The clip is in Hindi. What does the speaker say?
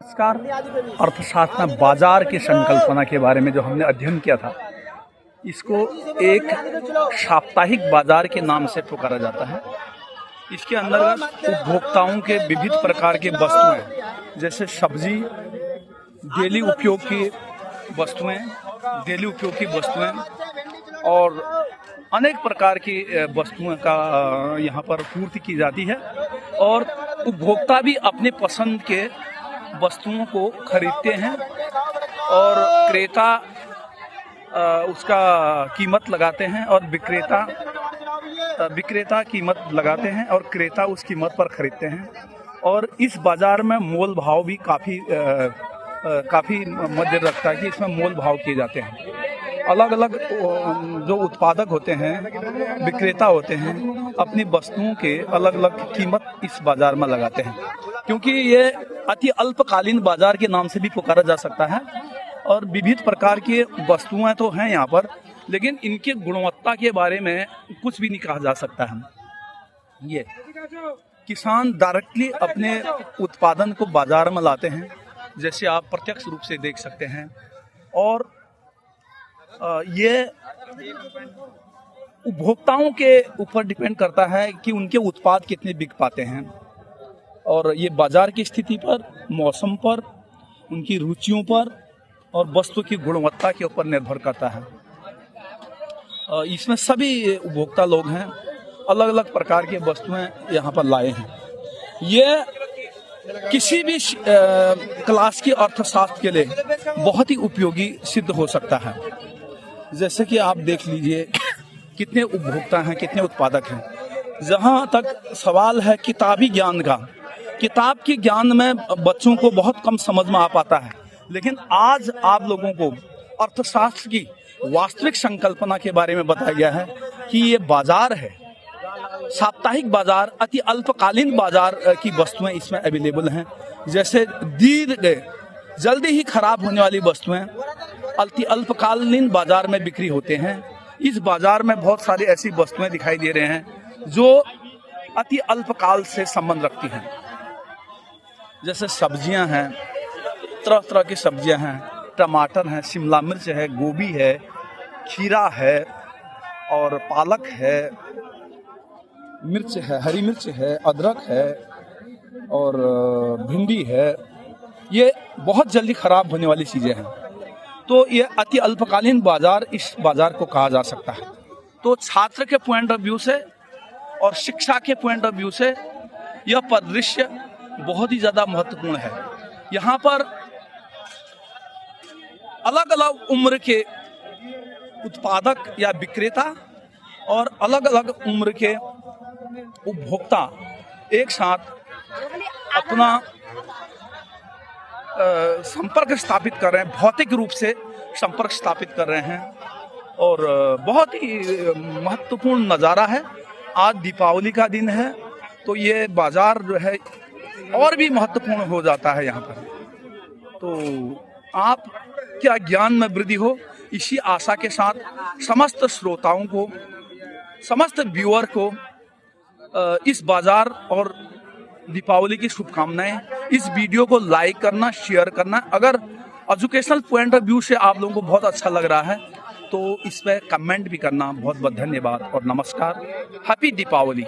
नमस्कार। अर्थशास्त्र में बाजार की संकल्पना के बारे में जो हमने अध्ययन किया था, इसको एक साप्ताहिक बाजार के नाम से पुकारा जाता है। इसके अंतर्गत उपभोक्ताओं के विविध प्रकार की वस्तुएं जैसे सब्जी, डेली उपयोग की वस्तुएं और अनेक प्रकार की वस्तुओं का यहाँ पर पूर्ति की जाती है और उपभोक्ता भी अपने पसंद के वस्तुओं को खरीदते हैं और क्रेता उसका कीमत लगाते हैं और विक्रेता कीमत लगाते हैं और क्रेता उस कीमत पर खरीदते हैं। और इस बाज़ार में मोल भाव भी काफ़ी मध्य रखता है कि इसमें मोल भाव किए जाते हैं। अलग अलग जो उत्पादक होते हैं, विक्रेता होते हैं, अपनी वस्तुओं के अलग अलग कीमत इस बाज़ार में लगाते हैं, क्योंकि ये अति अल्पकालीन बाजार के नाम से भी पुकारा जा सकता है। और विविध प्रकार की वस्तुएं तो हैं यहाँ पर, लेकिन इनके गुणवत्ता के बारे में कुछ भी नहीं कहा जा सकता है। ये किसान डायरेक्टली अपने उत्पादन को बाजार में लाते हैं, जैसे आप प्रत्यक्ष रूप से देख सकते हैं। और ये उपभोक्ताओं के ऊपर डिपेंड करता है कि उनके उत्पाद कितने बिक पाते हैं, और ये बाजार की स्थिति पर, मौसम पर, उनकी रुचियों पर और वस्तु की गुणवत्ता के ऊपर निर्भर करता है। इसमें सभी उपभोक्ता लोग हैं, अलग अलग प्रकार की वस्तुएं यहाँ पर लाए हैं। ये किसी भी क्लास की अर्थशास्त्र के लिए बहुत ही उपयोगी सिद्ध हो सकता है। जैसे कि आप देख लीजिए कितने उपभोक्ता हैं, कितने उत्पादक हैं। जहाँ तक सवाल है किताबी ज्ञान का, किताब के ज्ञान में बच्चों को बहुत कम समझ में आ पाता है, लेकिन आज आप लोगों को अर्थशास्त्र की वास्तविक संकल्पना के बारे में बताया गया है कि ये बाजार है, साप्ताहिक बाजार, अति अल्पकालीन बाजार की वस्तुएं इसमें अवेलेबल हैं। जैसे जल्दी ही खराब होने वाली वस्तुएं अति अल्पकालीन बाजार में बिक्री होते हैं। इस बाजार में बहुत सारी ऐसी वस्तुएं दिखाई दे रहे हैं जो अति अल्पकाल से संबंध रखती हैं। जैसे सब्जियां हैं, तरह तरह की सब्जियां हैं, टमाटर हैं, शिमला मिर्च है, गोभी है, खीरा है और पालक है, मिर्च है, हरी मिर्च है, अदरक है और भिंडी है। ये बहुत जल्दी खराब होने वाली चीज़ें हैं, तो ये अति अल्पकालीन बाजार इस बाजार को कहा जा सकता है। तो छात्र के पॉइंट ऑफ व्यू से और शिक्षा के पॉइंट ऑफ व्यू से यह परिदृश्य बहुत ही ज़्यादा महत्वपूर्ण है। यहाँ पर अलग अलग उम्र के उत्पादक या विक्रेता और अलग अलग उम्र के उपभोक्ता एक साथ अपना संपर्क स्थापित कर रहे हैं, भौतिक रूप से संपर्क स्थापित कर रहे हैं। और बहुत ही महत्वपूर्ण नज़ारा है। आज दीपावली का दिन है, तो ये बाजार जो है और भी महत्वपूर्ण हो जाता है यहाँ पर। तो आप क्या ज्ञान में वृद्धि हो, इसी आशा के साथ समस्त श्रोताओं को, समस्त व्यूअर को इस बाजार और दीपावली की शुभकामनाएं। इस वीडियो को लाइक करना, शेयर करना। अगर एजुकेशनल पॉइंट ऑफ व्यू से आप लोगों को बहुत अच्छा लग रहा है तो इस पर कमेंट भी करना। बहुत बहुत धन्यवाद और नमस्कार। हैप्पी दीपावली।